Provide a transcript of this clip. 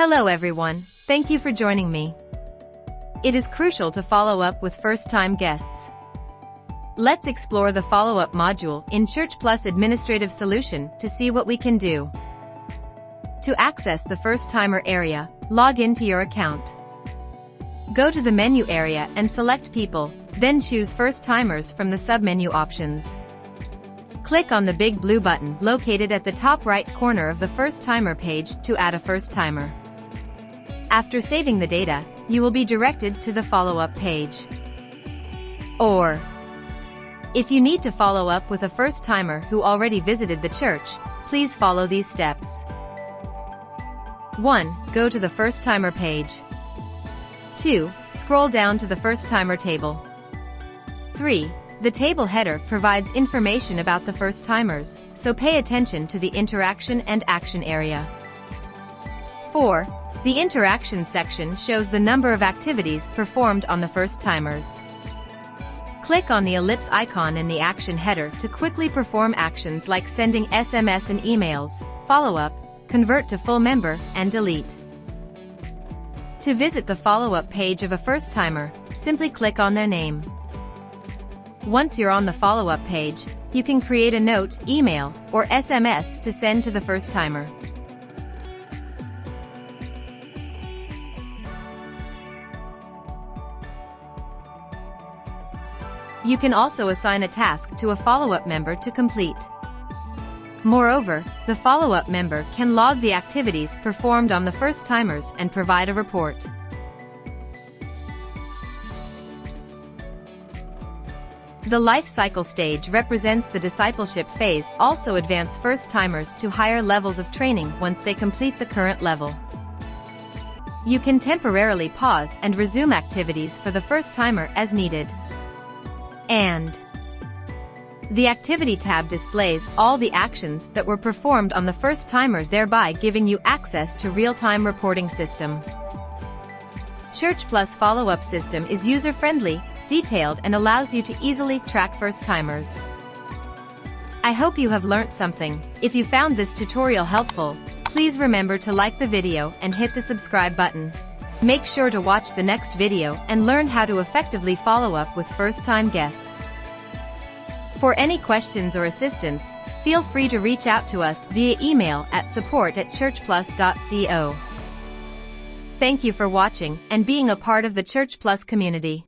Hello everyone, thank you for joining me. It is crucial to follow up with first-time guests. Let's explore the follow-up module in ChurchPlus Administrative Solution to see what we can do. To access the first-timer area, log into your account. Go to the menu area and select People, then choose First-timers from the submenu options. Click on the big blue button located at the top right corner of the first-timer page to add a first-timer. After saving the data, you will be directed to the follow-up page. Or, if you need to follow up with a first-timer who already visited the church, please follow these steps. 1. Go to the first-timer page. 2. Scroll down to the first-timer table. 3. The table header provides information about the first-timers, so pay attention to the interaction and action area. 4. The interaction section shows the number of activities performed on the first-timers. Click on the ellipse icon in the action header to quickly perform actions like sending SMS and emails, follow up, convert to full member, and delete. To visit the follow-up page of a first-timer, simply click on their name. Once you're on the follow-up page, you can create a note, email, or SMS to send to the first-timer. You can also assign a task to a follow-up member to complete. Moreover, the follow-up member can log the activities performed on the first-timers and provide a report. The life cycle stage represents the discipleship phase. Also advance first-timers to higher levels of training once they complete the current level. You can temporarily pause and resume activities for the first-timer as needed. And the Activity tab displays all the actions that were performed on the first-timer, thereby giving you access to real-time reporting system. ChurchPlus follow-up system is user-friendly, detailed, and allows you to easily track first-timers. I hope you have learnt something. If you found this tutorial helpful, please remember to like the video and hit the subscribe button. Make sure to watch the next video and learn how to effectively follow up with first-time guests. For any questions or assistance, feel free to reach out to us via email at support@churchplus.co. Thank you for watching and being a part of the ChurchPlus community.